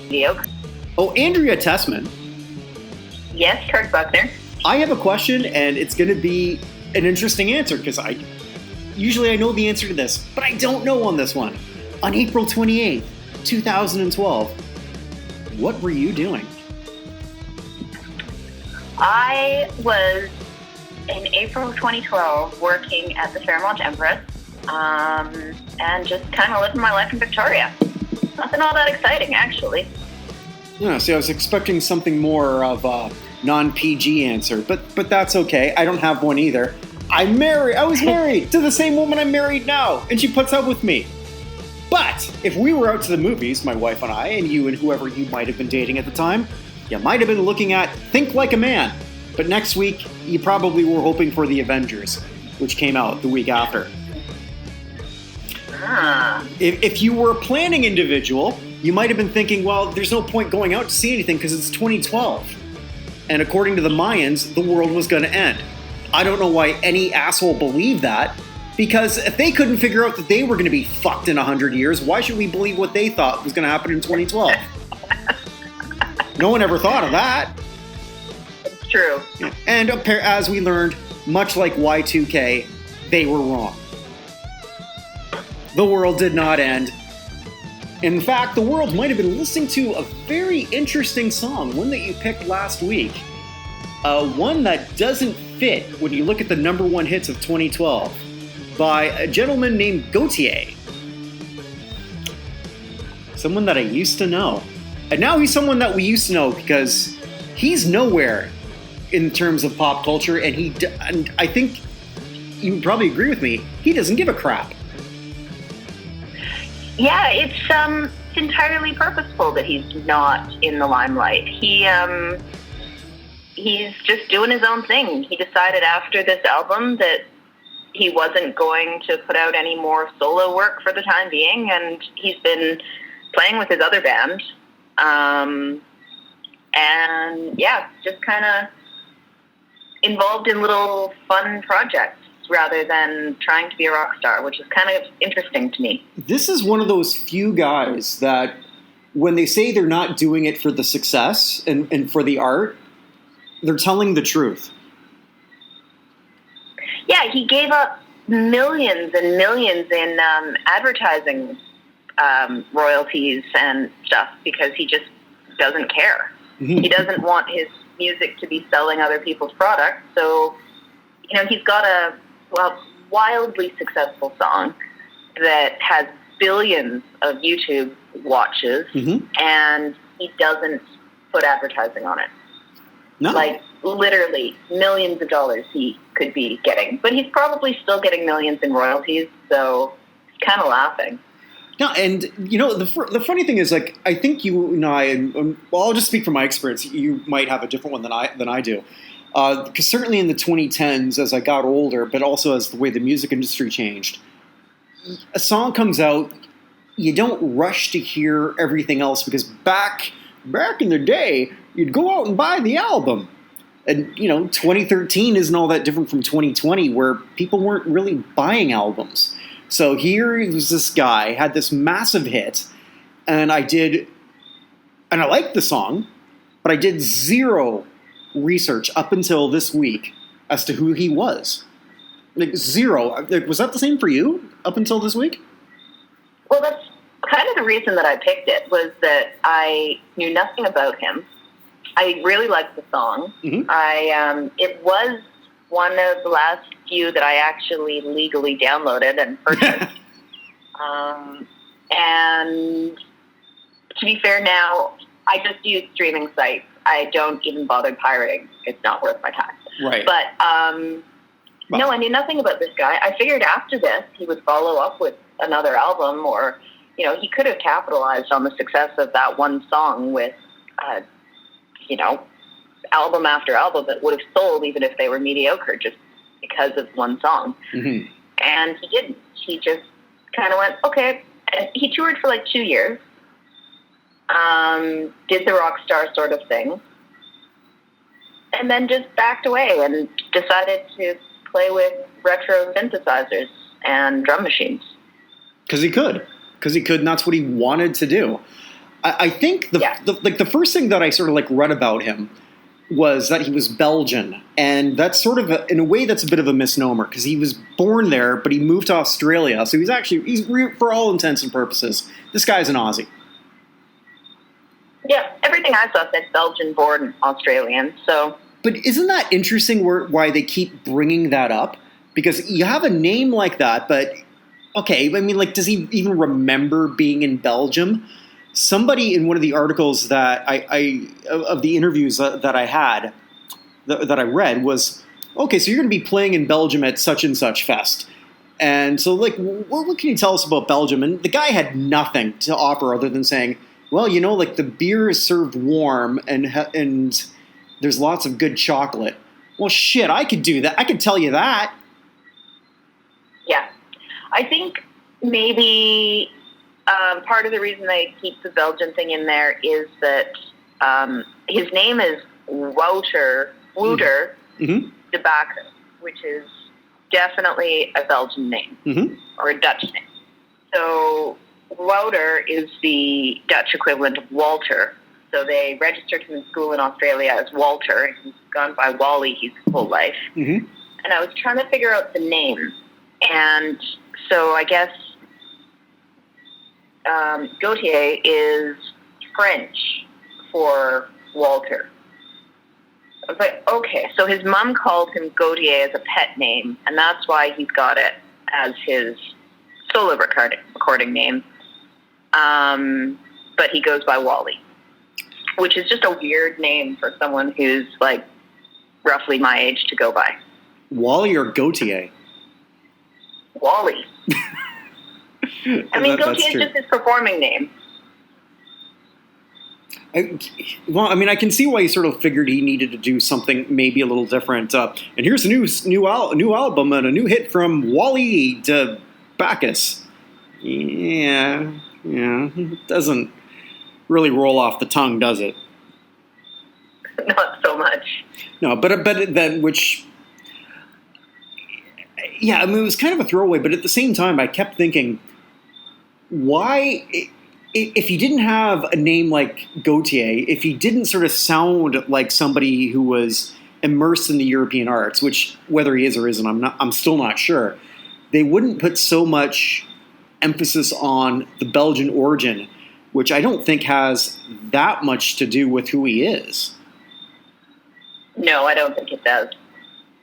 mediocre. Oh, Andrea Tessmann. Yes, Kirk Buckner. I have a question, and it's going to be an interesting answer, because usually I know the answer to this, but I don't know on this one. On April 28th, 2012, what were you doing? I was, in April 2012, working at the Fairmont Empress, and just kind of living my life in Victoria. Nothing all that exciting, actually. Yeah, see, I was expecting something more of a non-PG answer, but that's okay. I don't have one either. I was married to the same woman I'm married now, and she puts up with me. But if we were out to the movies, my wife and I, and you and whoever you might have been dating at the time, you might have been looking at Think Like a Man. But next week, you probably were hoping for The Avengers, which came out the week after. If you were a planning individual, you might have been thinking, well, there's no point going out to see anything because it's 2012. And according to the Mayans, the world was going to end. I don't know why any asshole believed that, because if they couldn't figure out that they were going to be fucked in 100 years, why should we believe what they thought was going to happen in 2012? No one ever thought of that. It's true. And as we learned, much like Y2K, they were wrong. The world did not end. In fact, the world might have been listening to a very interesting song, one that you picked last week. One that doesn't fit when you look at the number one hits of 2012 by a gentleman named Gotye. Someone that I used to know. And now he's someone that we used to know because he's nowhere in terms of pop culture, and I think you would probably agree with me, he doesn't give a crap. Yeah, it's entirely purposeful that he's not in the limelight. He's just doing his own thing. He decided after this album that he wasn't going to put out any more solo work for the time being, and he's been playing with his other band. And yeah, just kind of involved in little fun projects rather than trying to be a rock star, which is kind of interesting to me. This is one of those few guys that when they say they're not doing it for the success and for the art, they're telling the truth. Yeah, he gave up millions and millions in advertising royalties and stuff because he just doesn't care. Mm-hmm. He doesn't want his music to be selling other people's products. So, he's got a wildly successful song that has billions of YouTube watches, mm-hmm. and he doesn't put advertising on it. No. Like, literally, millions of dollars he could be getting. But he's probably still getting millions in royalties, so he's kind of laughing. No, and, the funny thing is, like, I think you and I, I'll just speak from my experience. You might have a different one than I do. Because certainly in the 2010s, as I got older, but also as the way the music industry changed, a song comes out, you don't rush to hear everything else, because back in the day, you'd go out and buy the album. And, 2013 isn't all that different from 2020, where people weren't really buying albums. So here was this guy, had this massive hit, and I liked the song, but I did zero research up until this week as to who he was. Like, zero. Was that the same for you up until this week? Well, that's kind of the reason that I picked it, was that I knew nothing about him. I really liked the song. Mm-hmm. It was one of the last few that I actually legally downloaded and purchased. And to be fair now, I just use streaming sites. I don't even bother pirating. It's not worth my time. Right. But, no, I knew nothing about this guy. I figured after this he would follow up with another album, or, he could have capitalized on the success of that one song with, album after album that would have sold even if they were mediocre just because of one song. Mm-hmm. And he didn't. He just kind of went, okay. And he toured for like 2 years. Did the rock star sort of thing. And then just backed away and decided to play with retro synthesizers and drum machines. Because he could, and that's what he wanted to do. I think the first thing that I sort of like read about him was that he was Belgian, and that's sort of in a way that's a bit of a misnomer because he was born there, but he moved to Australia, so he's for all intents and purposes, this guy's an Aussie. Yeah, everything I saw said Belgian-born Australian. So, but isn't that interesting? Why they keep bringing that up? Because you have a name like that, but okay, I mean, like, does he even remember being in Belgium? Somebody in one of the articles that of the interviews that I had, that I read was, okay, so you're going to be playing in Belgium at such and such fest. And so, like, what can you tell us about Belgium? And the guy had nothing to offer other than saying, well, you know, like, the beer is served warm and there's lots of good chocolate. Well, shit, I could do that. I could tell you that. Yeah. I think maybe... part of the reason they keep the Belgian thing in there is that his name is Wouter de Bakker, which is definitely a Belgian name or a Dutch name. So Wouter is the Dutch equivalent of Walter. So they registered him in school in Australia as Walter. He's gone by Wally his whole life. And I was trying to figure out the name. And so I guess Gotye is French for Walter. I was like, okay, so his mom called him Gotye as a pet name, and that's why he's got it as his solo recording name. But he goes by Wally, which is just a weird name for someone who's like roughly my age to go by. Wally or Gotye? Wally. I mean, Gotye is just his performing name. I can see why he sort of figured he needed to do something maybe a little different. And here's a new album and a new hit from Wally de Bacchus. Yeah, it doesn't really roll off the tongue, does it? Not so much. No, but then which. Yeah, I mean, it was kind of a throwaway, but at the same time, I kept thinking, why, if he didn't have a name like Gotye, if he didn't sort of sound like somebody who was immersed in the European arts, which whether he is or isn't, I'm still not sure, they wouldn't put so much emphasis on the Belgian origin, which I don't think has that much to do with who he is. No, I don't think it does.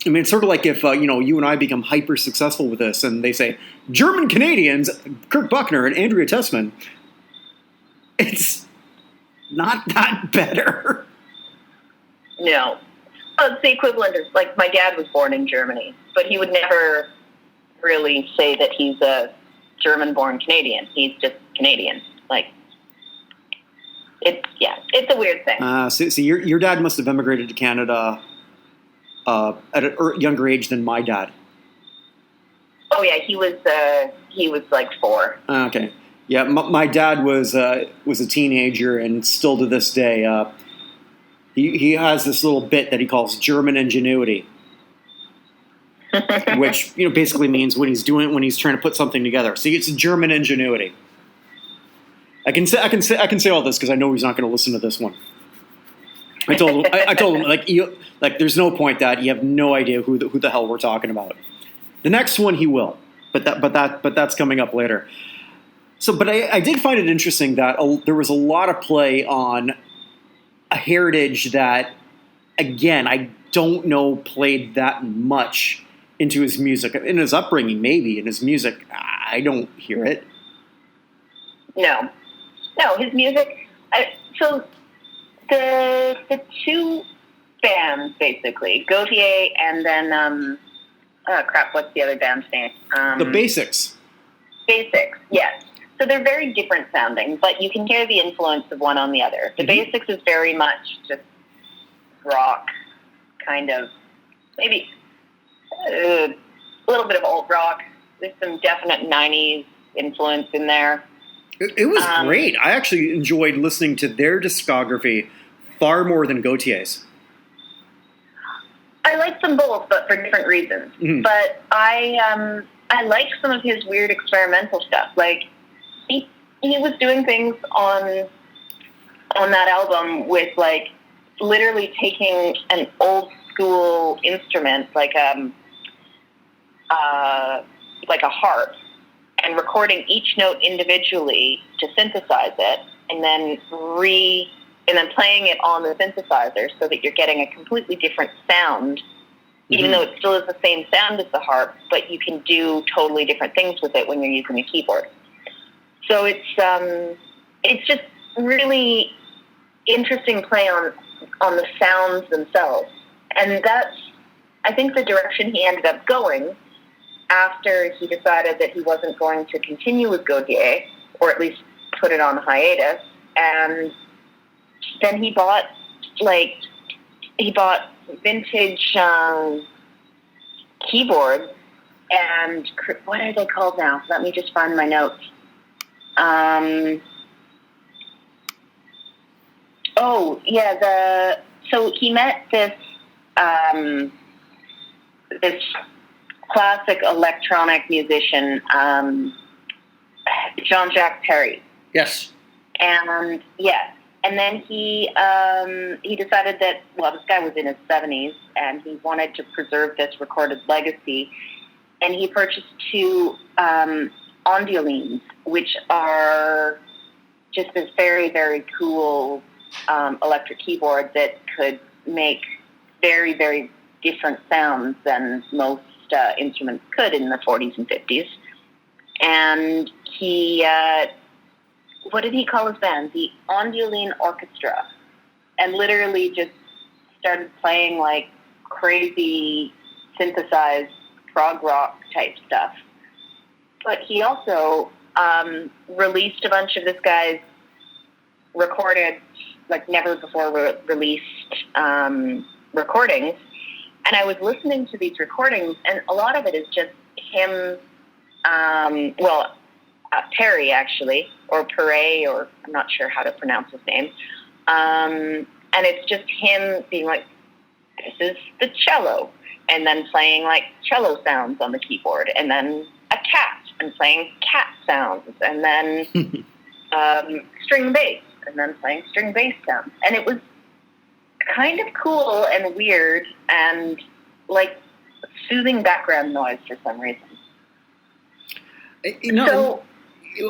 I mean, it's sort of like if, you and I become hyper successful with this and they say, German Canadians, Kirk Buckner and Andrea Tessmann. It's not that better. No. Well, it's the equivalent of, like, my dad was born in Germany, but he would never really say that he's a German-born Canadian. He's just Canadian. Like, it's a weird thing. So your dad must have immigrated to Canada at a younger age than my dad. Oh yeah, he was like 4. Okay, yeah, my dad was a teenager, and still to this day, he has this little bit that he calls German ingenuity, which basically means when he's trying to put something together. See, it's German ingenuity. I can say all this because I know he's not going to listen to this one. I told him like there's no point, Dad. You have no idea who the hell we're talking about. The next one he will, but that's coming up later. So, but I did find it interesting that there was a lot of play on a heritage that, again, I don't know played that much into his music. In his upbringing, maybe. In his music, I don't hear it. No, his music. So the two bands, basically, Gotye and then what's the other band's name? The Basics. Basics, yes. So they're very different sounding, but you can hear the influence of one on the other. The Basics is very much just rock, kind of, maybe a little bit of old rock. There's some definite 90s influence in there. It was great. I actually enjoyed listening to their discography far more than Gotye's. I like them both, but for different reasons. Mm-hmm. But I like some of his weird experimental stuff. Like, he was doing things on on that album with like literally taking an old school instrument like a harp and recording each note individually to synthesize it, and then playing it on the synthesizer so that you're getting a completely different sound, even though it still is the same sound as the harp, but you can do totally different things with it when you're using a keyboard. So it's just really interesting play on the sounds themselves. And that's, I think, the direction he ended up going after he decided that he wasn't going to continue with Gotye, or at least put it on hiatus. And then he bought vintage keyboards, and what are they called now? Let me just find my notes. So he met this classic electronic musician, Jean-Jacques Perry. Yes. And then he decided that, well, this guy was in his 70s and he wanted to preserve this recorded legacy, and he purchased two ondiolines, which are just this very, very cool electric keyboard that could make very, very different sounds than most instruments could in the 40s and 50s. And he, what did he call his band? The Ondioline Orchestra. And literally just started playing like crazy synthesized prog rock type stuff. But he also released a bunch of this guy's recorded, like never before released recordings. And I was listening to these recordings, and a lot of it is just him, Perry actually, or Perret, or I'm not sure how to pronounce his name. And it's just him being like, this is the cello, and then playing like cello sounds on the keyboard, and then a cat, and playing cat sounds, and then string bass, and then playing string bass sounds. And it was kind of cool and weird and like soothing background noise for some reason.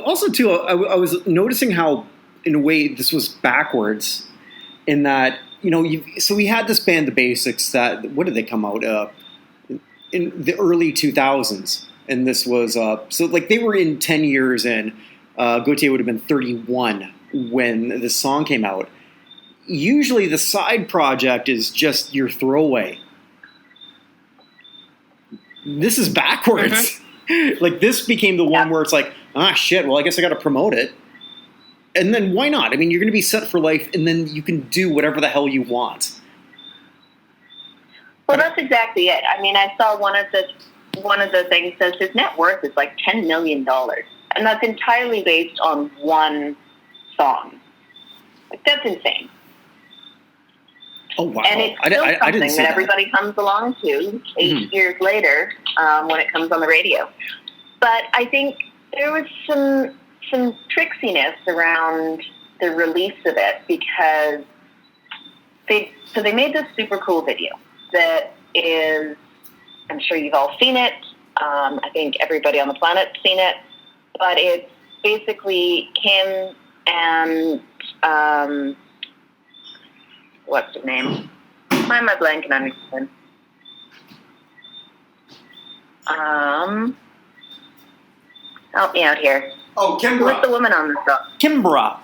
Also, too, I was noticing how, in a way, this was backwards in that, so we had this band, The Basics, that, what did they come out in the early 2000s? And this was, so like they were in 10 years in, Gotye would have been 31 when this song came out. Usually the side project is just your throwaway. This is backwards. Mm-hmm. Like this became the one where it's like, shit, well, I guess I got to promote it. And then why not? I mean, you're going to be set for life, and then you can do whatever the hell you want. Well, that's exactly it. I mean, I saw one of the things says his net worth is like $10 million. And that's entirely based on one song. Like, that's insane. Oh, wow. And it's still something that everybody comes along to 8 years later when it comes on the radio. But I think there was some tricksiness around the release of it, because they made this super cool video that is, I'm sure you've all seen it. I think everybody on the planet's seen it. But it's basically him and what's his name? Why am I blanking on his name? Help me out here. Oh, Kimbra. Who's the woman on the song? Kimbra.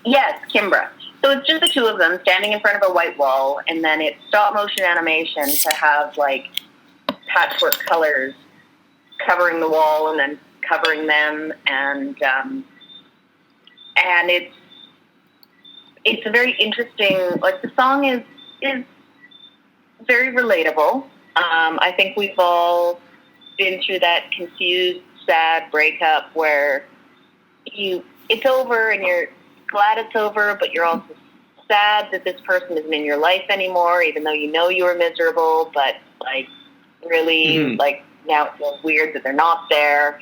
Yes, Kimbra. So it's just the two of them standing in front of a white wall, and then it's stop motion animation to have like patchwork colors covering the wall and then covering them, and it's a very interesting. Like the song is very relatable. I think we've all been through that confused, sad breakup where it's over and you're glad it's over, but you're also sad that this person isn't in your life anymore, even though you know you were miserable, but like really like now it feels weird that they're not there.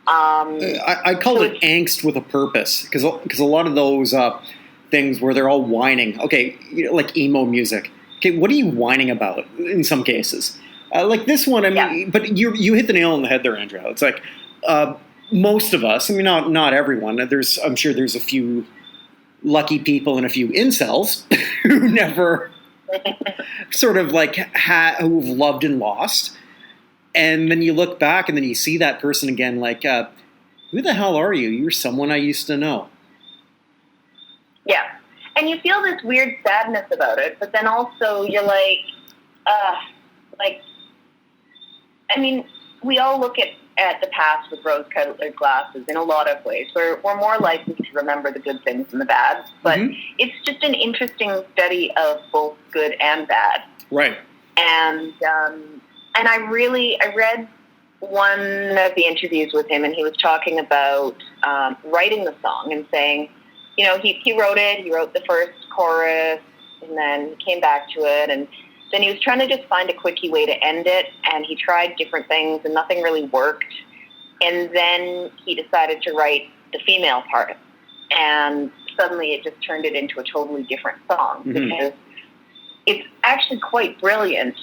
I call it angst with a purpose, because a lot of those things where they're all whining. Okay, like emo music. Okay, what are you whining about in some cases? Like this one, I mean, but you hit the nail on the head there, Andrea. It's like most of us. I mean, not everyone. I'm sure there's a few lucky people and a few incels who never sort of like who've loved and lost. And then you look back and then you see that person again, like, who the hell are you? You're someone I used to know. Yeah. And you feel this weird sadness about it, but then also you're like, I mean, we all look at the past with rose-colored glasses in a lot of ways. We're more likely to remember the good things than the bad, but it's just an interesting study of both good and bad. Right. And I read one of the interviews with him, and he was talking about writing the song and saying, he wrote it, he wrote the first chorus, and then he came back to it, and then he was trying to just find a quickie way to end it, and he tried different things, and nothing really worked. And then he decided to write the female part, and suddenly it just turned it into a totally different song, because it's actually quite brilliant.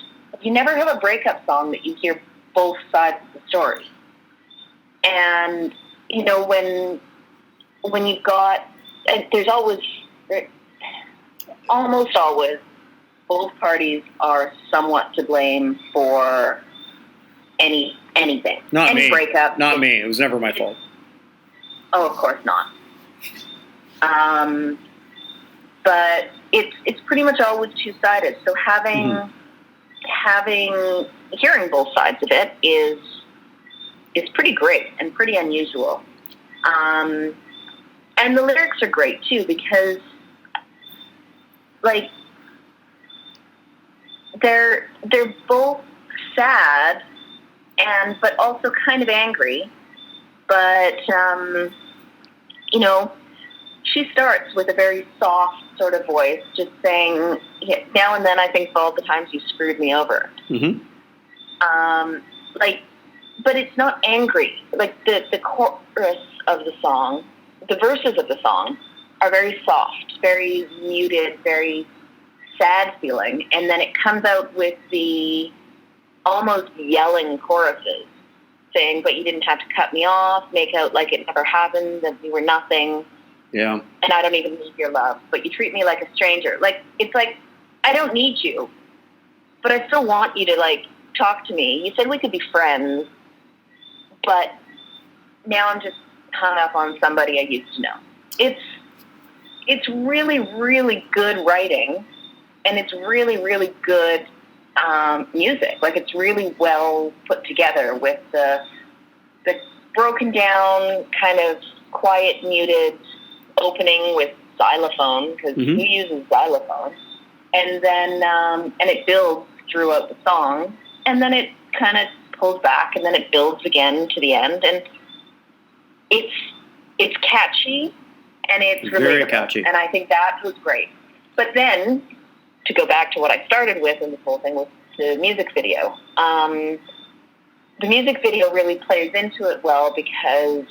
You never have a breakup song that you hear both sides of the story. And, when you've got, there's almost always, both parties are somewhat to blame for anything. Not any me. Breakup. Not me. It was never my fault. Oh, of course not. But it's pretty much always two-sided. So hearing both sides of it is pretty great and pretty unusual. And the lyrics are great too, because like they're both sad but also kind of angry. But she starts with a very soft sort of voice, just saying, now and then I think of all the times you screwed me over. But it's not angry. Like the chorus of the song, the verses of the song are very soft, very muted, very sad feeling. And then it comes out with the almost yelling choruses saying, but you didn't have to cut me off, make out like it never happened, that you were nothing. Yeah. And I don't even need your love, but you treat me like a stranger. Like, it's like, I don't need you, but I still want you to, like, talk to me. You said we could be friends, but now I'm just hung up on somebody I used to know. It's really, really good writing, and it's really, really good music. Like, it's really well put together with the broken down, kind of quiet, muted opening with xylophone, because who uses xylophone? And then and it builds throughout the song, and then it kind of pulls back, and then it builds again to the end, and it's catchy, and it's relatable. Very catchy. And I think that was great. But then, to go back to what I started with in this whole thing, was the music video. The music video really plays into it well, because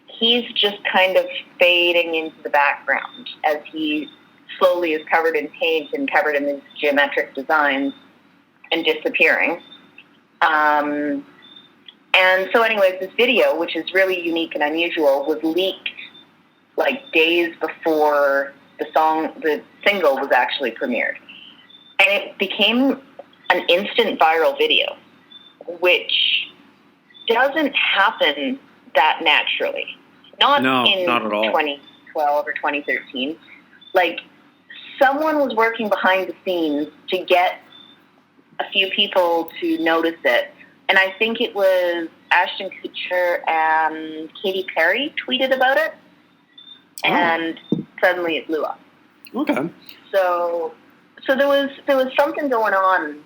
he's just kind of fading into the background as he slowly is covered in paint and covered in these geometric designs and disappearing. And so anyways, this video, which is really unique and unusual, was leaked like days before the single was actually premiered. And it became an instant viral video, which doesn't happen that naturally. Not at all. 2012 or 2013. Like, someone was working behind the scenes to get a few people to notice it. And I think it was Ashton Kutcher and Katy Perry tweeted about it. And suddenly it blew up. Okay. So there was something going on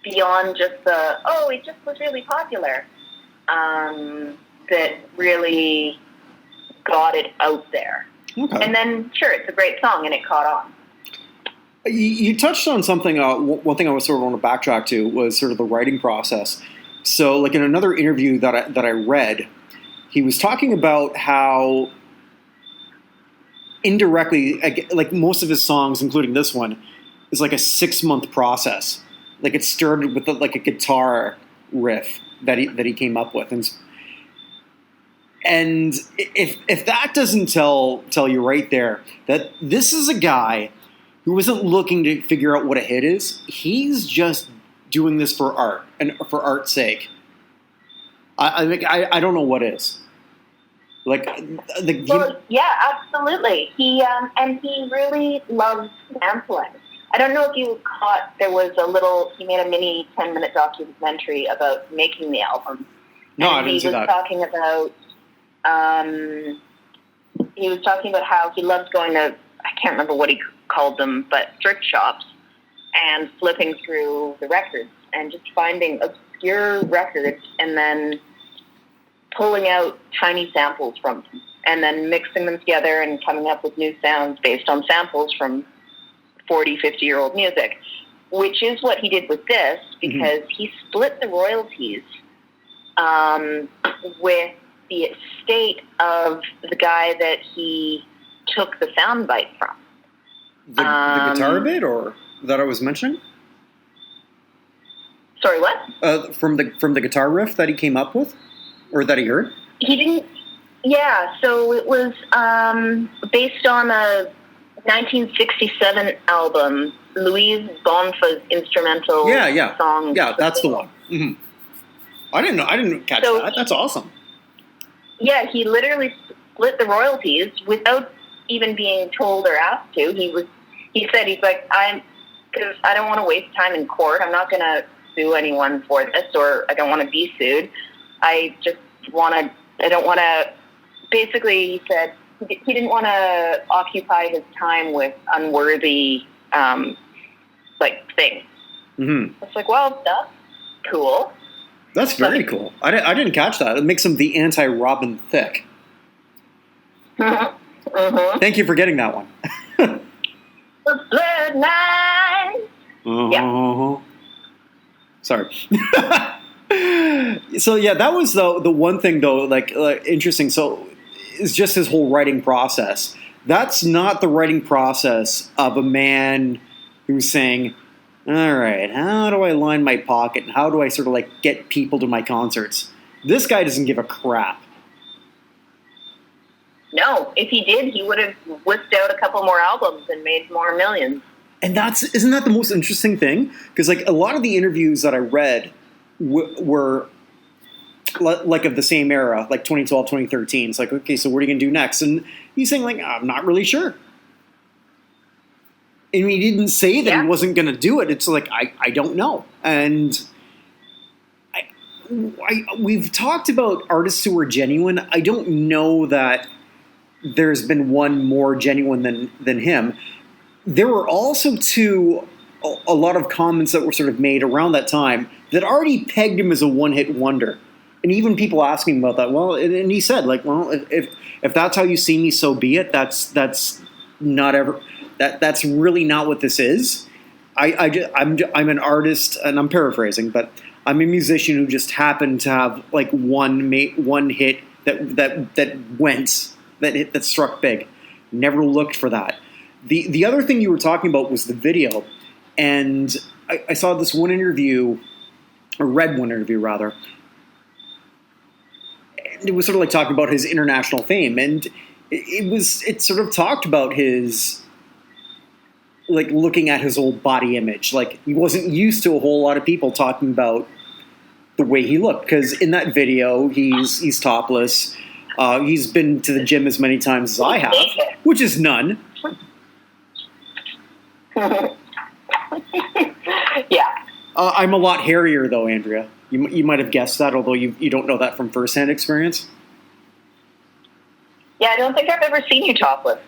beyond just it just was really popular, that really got it out there. Okay. And then, sure, it's a great song, and it caught on. You touched on something, one thing I was sort of want to backtrack to was sort of the writing process. So, like in another interview that I read, he was talking about how indirectly, like most of his songs, including this one, is like a 6-month process. Like it started with like a guitar riff that he came up with, and if that doesn't tell you right there that this is a guy who isn't looking to figure out what a hit is, he's just doing this for art and for art's sake. I don't know what is. Yeah, absolutely. He really loves sampling. I don't know if you caught, he made a mini 10-minute documentary about making the album. No, I didn't see that. He was talking about how he loved going to, I can't remember what he called them, but thrift shops and flipping through the records and just finding obscure records and then pulling out tiny samples from them and then mixing them together and coming up with new sounds based on samples from 40, 50-year-old music, which is what he did with this, because he split the royalties with the estate of the guy that he took the soundbite from. The guitar bit, or that I was mentioning? Sorry, what? From the guitar riff that he came up with, or that he heard? He didn't. Yeah, so it was based on a 1967 album, Louise Bonfa's instrumental song. Yeah, that's the one. Mm-hmm. I didn't catch that. That's awesome. Yeah, he literally split the royalties without even being told or asked to. He said, because I don't want to waste time in court. I'm not going to sue anyone for this, or I don't want to be sued. I don't want to, basically he said, he didn't want to occupy his time with unworthy, things. Mm-hmm. It's like, well, that's cool. That's very cool. I didn't catch that. It makes him the anti-Robin Thicke. Mm-hmm. Thank you for getting that one. The Blood Night. Yeah. Sorry. So yeah, that was the one thing though, interesting. So it's just his whole writing process. That's not the writing process of a man who's saying, all right, how do I line my pocket and how do I sort of get people to my concerts? This guy doesn't give a crap. No, if he did, he would have whipped out a couple more albums and made more millions. And isn't that the most interesting thing? Because a lot of the interviews that I read were of the same era, like 2012, 2013. It's like, okay, so what are you going to do next? And he's saying I'm not really sure. And he didn't say that he wasn't going to do it. It's like, I don't know. And we've talked about artists who are genuine. I don't know that there's been one more genuine than him. There were also a lot of comments that were sort of made around that time that already pegged him as a one-hit wonder. And even people asking about that. Well, and he said, if that's how you see me, so be it. That's not ever. That's really not what this is. I'm an artist, and I'm paraphrasing, but I'm a musician who just happened to have one hit that struck big. Never looked for that. The other thing you were talking about was the video, and I saw this one interview, or read one interview rather. And it was sort of talking about his international fame, and it sort of talked about his looking at his old body image. He wasn't used to a whole lot of people talking about the way he looked, because in that video he's topless. He's been to the gym as many times as I have, which is none. Yeah. I'm a lot hairier, though, Andrea. You might have guessed that, although you don't know that from firsthand experience. Yeah, I don't think I've ever seen you topless.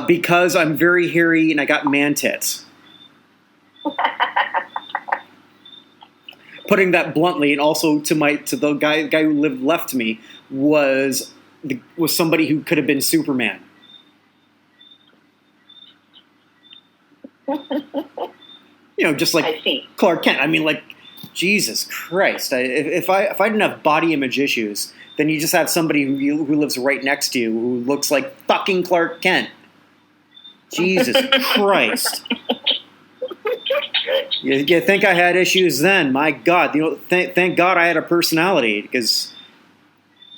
Because I'm very hairy and I got man tits. Putting that bluntly, and also to the guy who lived left to me was somebody who could have been Superman. Just like Clark Kent. I mean, Jesus Christ! If I didn't have body image issues, then you just have somebody who lives right next to you who looks like fucking Clark Kent. Jesus Christ! You think I had issues then? My God! Thank God I had a personality, because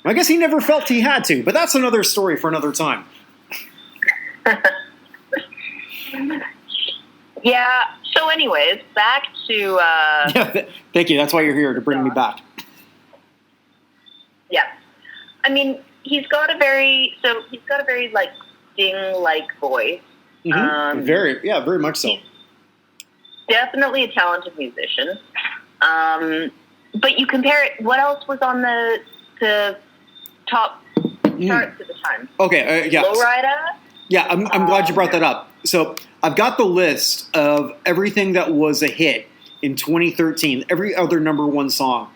I guess he never felt he had to. But that's another story for another time. Yeah. So, anyways, back to. Yeah, thank you. That's why you're here, to bring me back. Yeah, I mean, he's got a very like Sting-like voice. Mm-hmm. Very much so. Definitely a talented musician. But you compare it. What else was on the top charts at the time? Okay. Yeah. Flowrider. Yeah, I'm glad you brought that up. So I've got the list of everything that was a hit in 2013, every other number one song,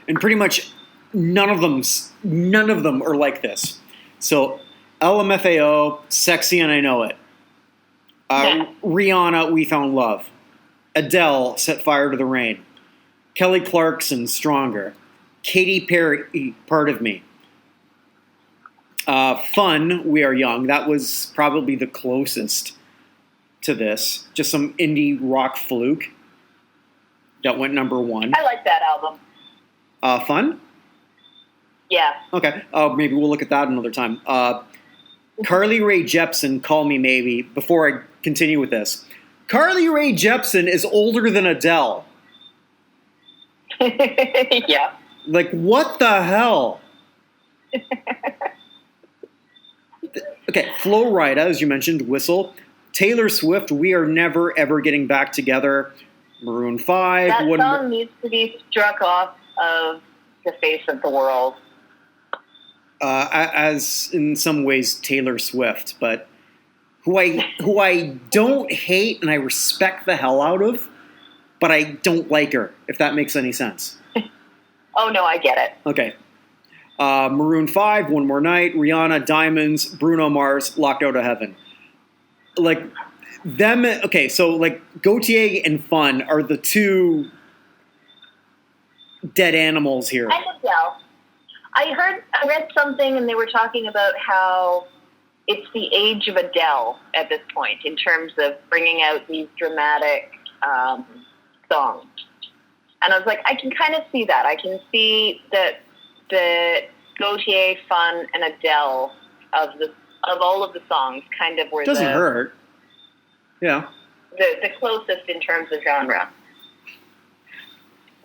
and pretty much none of them are like this. So LMFAO, Sexy and I Know It. Rihanna, We Found Love. Adele, Set Fire to the Rain. Kelly Clarkson, Stronger. Katy Perry, Part of Me. Fun, We Are Young. That was probably the closest to this. Just some indie rock fluke that went number one. I like that album. Fun? Yeah. Okay. Maybe we'll look at that another time. Carly Rae Jepsen, Call Me Maybe. Before I continue with this, Carly Rae Jepsen is older than Adele. Yeah. Like, what the hell? Okay, Flo Rida, as you mentioned, Whistle. Taylor Swift, We Are Never Ever Getting Back Together. Maroon 5. That song needs to be struck off of the face of the world. As in some ways Taylor Swift, but who I don't hate and I respect the hell out of, but I don't like her, if that makes any sense. Oh no, I get it. Okay. Maroon 5, One More Night, Rihanna, Diamonds, Bruno Mars, Locked Out of Heaven. Like them. Okay, so like Gotye and Fun are the two dead animals here. I could tell. I read something, and they were talking about how it's the age of Adele at this point in terms of bringing out these dramatic songs. And I was like, I can kind of see that. I can see that the Gotye, Fun, and Adele of all of the songs kind of were doesn't hurt. Yeah. The closest in terms of genre.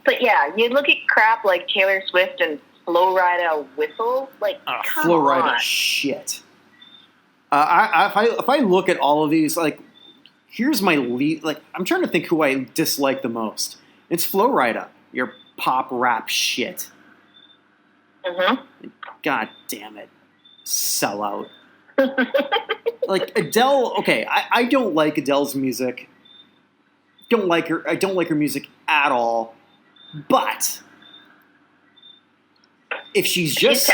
But yeah, you look at crap like Taylor Swift and Flo Rida, Whistle, like come Flo Rida, on. shit. If I look at all of these, like, here's my lead. Like, I'm trying to think who I dislike the most. It's Flo Rida, your pop rap shit. Mm-hmm. God damn it, sellout. Like Adele. Okay, I don't like Adele's music. Don't like her. I don't like her music at all. But if she's just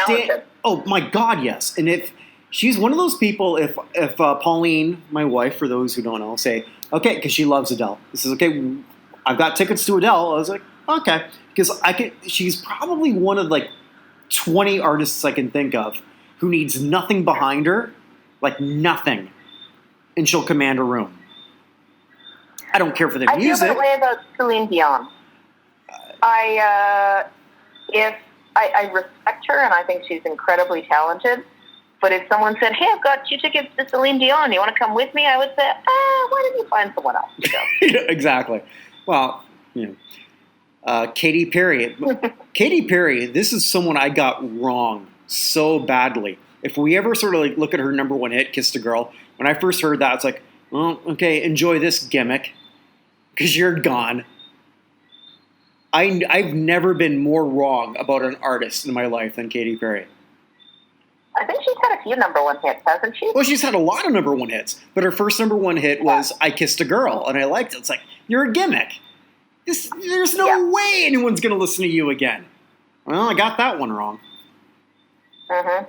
oh my God, yes. And if she's one of those people, if Pauline, my wife, for those who don't know, say okay because she loves Adele. This is okay. I've got tickets to Adele. I was like okay because she's probably one of like 20 artists I can think of who needs nothing behind her, like nothing, and she'll command a room. I don't care for the music. I feel that way about Celine Dion. I respect her, and I think she's incredibly talented. But if someone said, "Hey, I've got 2 tickets to Celine Dion. You want to come with me?" I would say, "Why don't you find someone else to go?" Yeah, exactly. Well, Katy Perry. Katy Perry. This is someone I got wrong so badly. If we ever sort of like look at her number one hit, "Kissed a Girl," when I first heard that, it's like, well, okay, enjoy this gimmick because you're gone. I've never been more wrong about an artist in my life than Katy Perry. I think she's had a few number one hits, hasn't she? Well, she's had a lot of number one hits, but her first number one hit was "I Kissed a Girl," and I liked it. It's like, you're a gimmick. There's no way anyone's going to listen to you again. Well, I got that one wrong. Mm-hmm.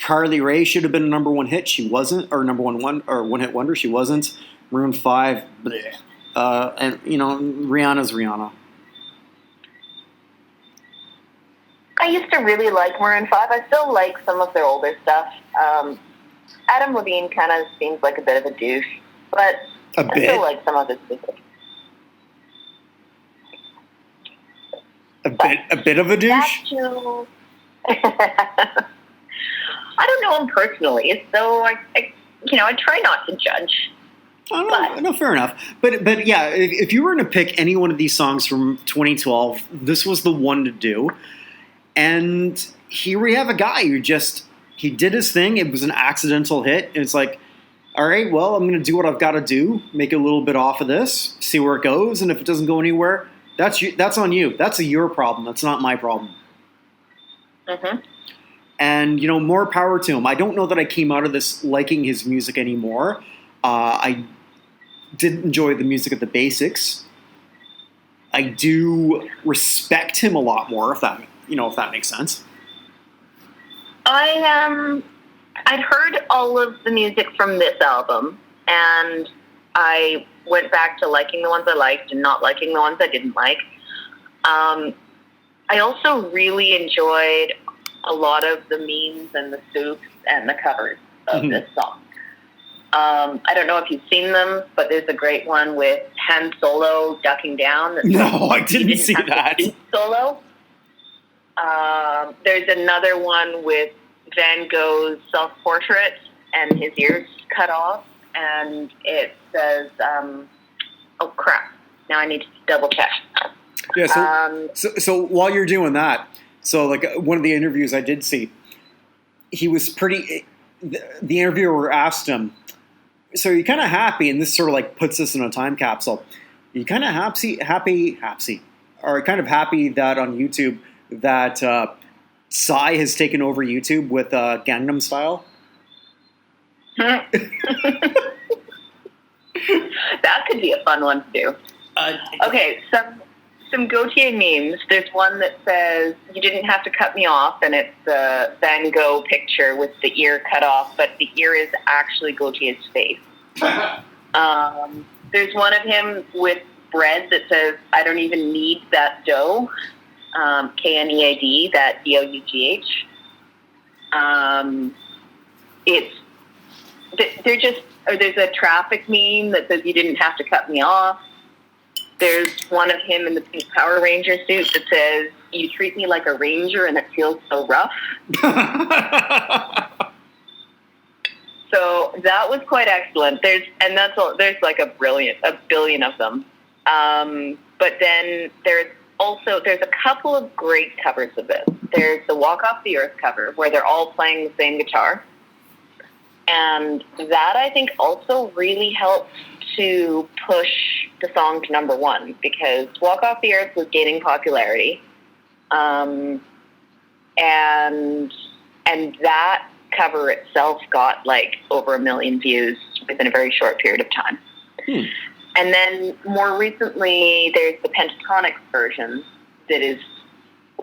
Carly Rae should have been a number one hit. She wasn't, or one hit wonder. She wasn't. Maroon 5. Bleh. And, Rihanna's Rihanna. I used to really like Maroon 5. I still like some of their older stuff. Adam Levine kind of seems like a bit of a douche, but I still like some of his music. A bit of a douche? I don't know him personally, so I try not to judge. Oh, no, fair enough. But yeah, if you were going to pick any one of these songs from 2012, this was the one to do. And here we have a guy who he did his thing. It was an accidental hit. And it's like, all right, well, I'm going to do what I've got to do, make a little bit off of this, see where it goes. And if it doesn't go anywhere, that's on you. That's your problem. That's not my problem. Mm-hmm. And, more power to him. I don't know that I came out of this liking his music anymore. I did enjoy the music of the Basics. I do respect him a lot more, if that makes sense. I'd heard all of the music from this album, and I went back to liking the ones I liked and not liking the ones I didn't like. I also really enjoyed a lot of the memes and the soups and the covers of this song. I don't know if you've seen them, but there's a great one with Han Solo ducking down. No, I didn't see that. Solo. There's another one with Van Gogh's self-portrait and his ears cut off, and it says, oh crap, now I need to double check. Yeah, so while you're doing that, one of the interviews I did see, he was the interviewer asked him, so you're kind of happy, and this sort of puts us in a time capsule, you kind of happy, or kind of happy that on YouTube that Psy has taken over YouTube with Gangnam Style? That could be a fun one to do. Okay, some Gotye memes. There's one that says, "You didn't have to cut me off," and it's a Van Gogh picture with the ear cut off, but the ear is actually Gotye's face. There's one of him with bread that says, "I don't even need that dough." KNEAD, that DOUGH. There's a traffic meme that says, "You didn't have to cut me off." There's one of him in the pink Power Ranger suit that says, "You treat me like a ranger and it feels so rough." So that was quite excellent. There's like a billion of them. But then there's a couple of great covers of this. There's the Walk Off the Earth cover where they're all playing the same guitar. And that, I think, also really helped to push the song to number one, because Walk Off the Earth was gaining popularity. And that cover itself got over 1 million views within a very short period of time. And then more recently, there's the Pentatonics version that is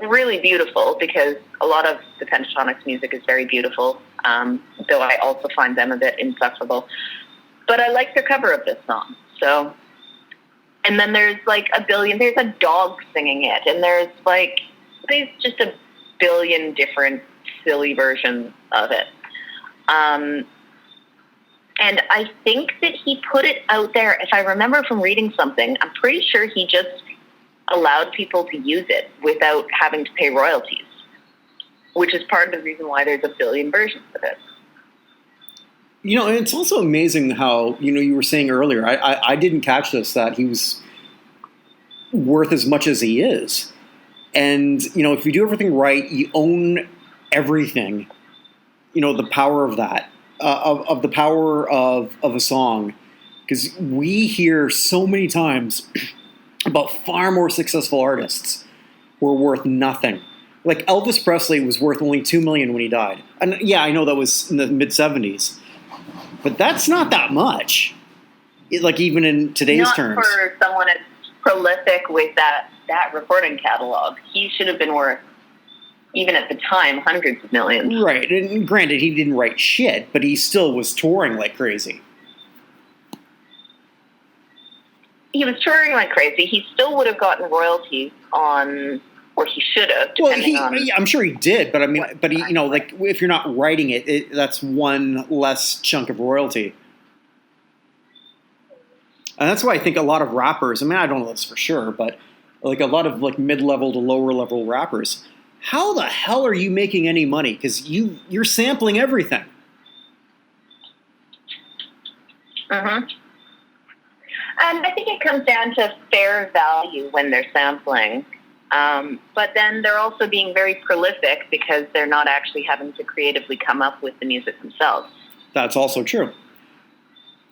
really beautiful, because a lot of the Pentatonics music is very beautiful, though I also find them a bit insufferable. But I like their cover of this song. So, and then there's there's a dog singing it, and there's just a billion different silly versions of it. And I think that he put it out there, if I remember from reading something, I'm pretty sure he just allowed people to use it without having to pay royalties, which is part of the reason why there's a billion versions of it. And it's also amazing how, you were saying earlier, I didn't catch this, that he was worth as much as he is. And, if you do everything right, you own everything, the power of that. Of the power of a song, because we hear so many times about far more successful artists who are worth nothing. Like Elvis Presley was worth only $2 million when he died, and yeah, I know that was in the mid-70s, but that's not that much. Even in today's terms, not for someone as prolific with that recording catalog, he should have been worth, even at the time, hundreds of millions. Right, and granted, he didn't write shit, but he still was touring like crazy. he was touring like crazy. He still would have gotten royalties on, or he should have, depending on. I'm sure he did, but I mean, he, like if you're not writing it, that's one less chunk of royalty. And that's why I think a lot of rappers, I mean, I don't know this for sure, but like a lot of like mid-level to lower-level rappers, how the hell are you making any money? Because you're sampling everything. Mm-hmm. And I think it comes down to fair value when they're sampling. But then they're also being very prolific because they're not actually having to creatively come up with the music themselves. That's also true.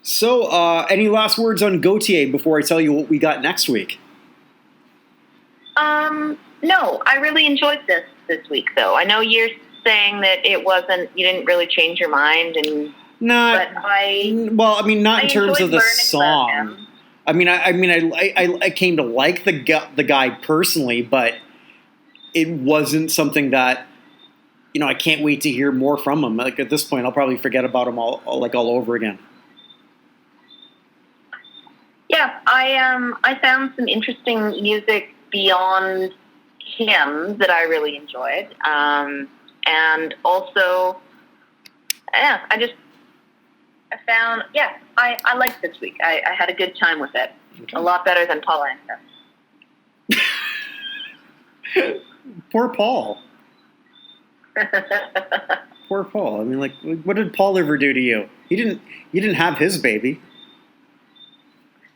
So, any last words on Gotye before I tell you what we got next week? No, I really enjoyed this week, though. I know you're saying that you didn't really change your mind, not in terms of the song. I came to like the guy personally, but it wasn't something that, I can't wait to hear more from him. Like at this point, I'll probably forget about him all over again. Yeah, I found some interesting music beyond him that I really enjoyed. And also, I liked this week. I had a good time with it. Okay. A lot better than Paul Anka. Poor Paul. Poor Paul. I mean, like, what did Paul ever do to you? You didn't have his baby.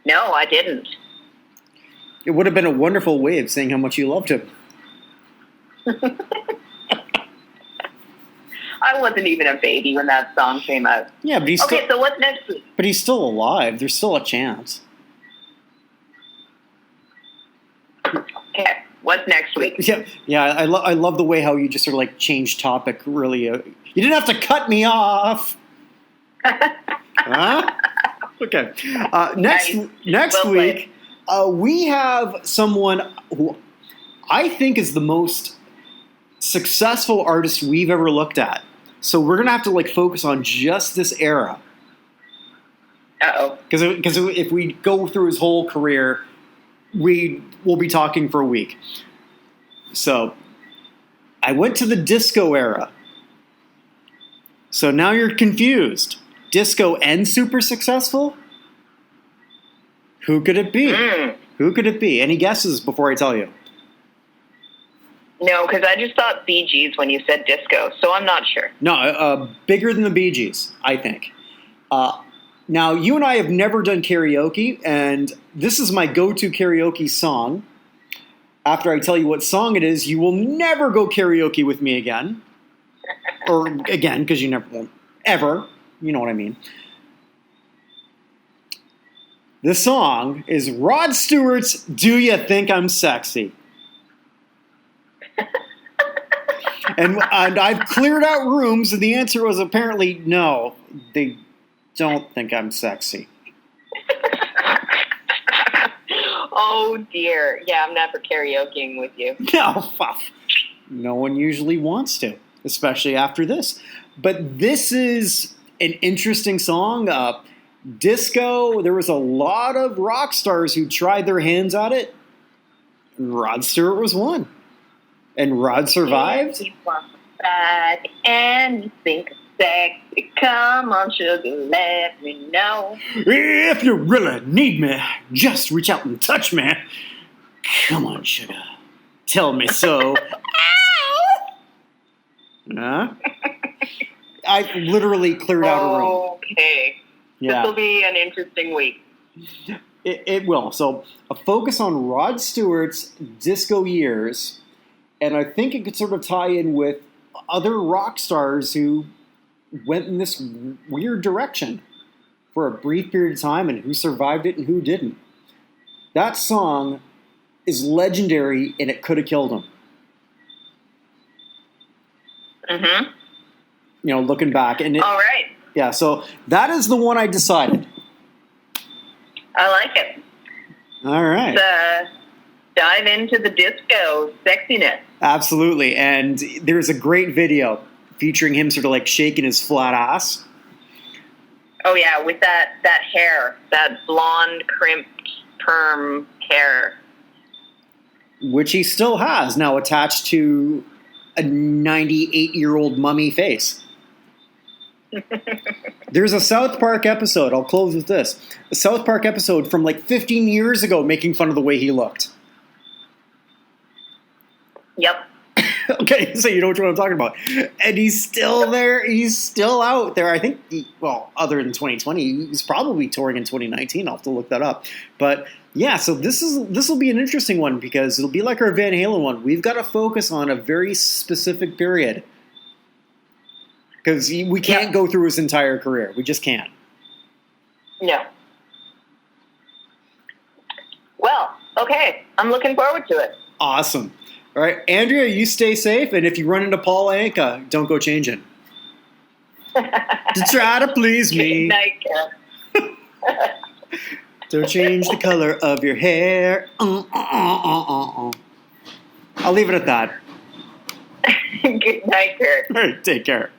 No, I didn't. It would have been a wonderful way of saying how much you loved him. I wasn't even a baby when that song came out. Yeah, but so what's next week? But he's still alive. There's still a chance. Okay, what's next week? Yeah. I love the way how you just sort of like changed topic. Really, you didn't have to cut me off. Huh? Okay. Next week, we have someone who I think is the most successful artist we've ever looked at. So we're gonna have to like focus on just this era. Uh-oh. Because if we go through his whole career, we will be talking for a week. So I went to the disco era. So now you're confused. Disco and super successful? Who could it be? Who could it be? Any guesses before I tell you? No, because I just thought Bee Gees when you said disco, so I'm not sure. No, bigger than the Bee Gees, I think. Now, you and I have never done karaoke, and this is my go-to karaoke song. After I tell you what song it is, you will never go karaoke with me again. Or again, because you never won't. Ever. You know what I mean. The song is Rod Stewart's Do You Think I'm Sexy? And I've cleared out rooms, and the answer was apparently no. They don't think I'm sexy. Oh, dear. Yeah, I'm never karaokeing with you. No one usually wants to, especially after this. But this is an interesting song. Disco, there was a lot of rock stars who tried their hands at it. Rod Stewart was one. And Rod survived. If you want back and you think sexy, come on, sugar, let me know. If you really need me, just reach out and touch me. Come on, sugar, tell me so. Huh? I literally cleared out a room. Okay. Yeah. This will be an interesting week. It will. So a focus on Rod Stewart's disco years. And I think it could sort of tie in with other rock stars who went in this weird direction for a brief period of time and who survived it and who didn't. That song is legendary and it could have killed him. Mm-hmm. Looking back. And all right. Yeah, so that is the one I decided. I like it. All right. Let's dive into the disco sexiness. Absolutely. And there's a great video featuring him sort of like shaking his flat ass. Oh, yeah, with that hair, that blonde, crimped, long-term care. Which he still has now attached to a 98-year-old mummy face. There's a South Park episode, I'll close with this. A South Park episode from like 15 years ago making fun of the way he looked. Yep. Okay, so you know what I'm talking about. And he's still there. He's still out there. I think, other than 2020, he's probably touring in 2019. I'll have to look that up. But yeah, so this will be an interesting one because it'll be like our Van Halen one. We've got to focus on a very specific period. Because we can't go through his entire career. We just can't. No. Well, okay. I'm looking forward to it. Awesome. All right, Andrea, you stay safe, and if you run into Paul Anka, don't go changing. To try to please me. Good night, Ken. Don't change the color of your hair. I'll leave it at that. Good night, Kurt. All right, take care.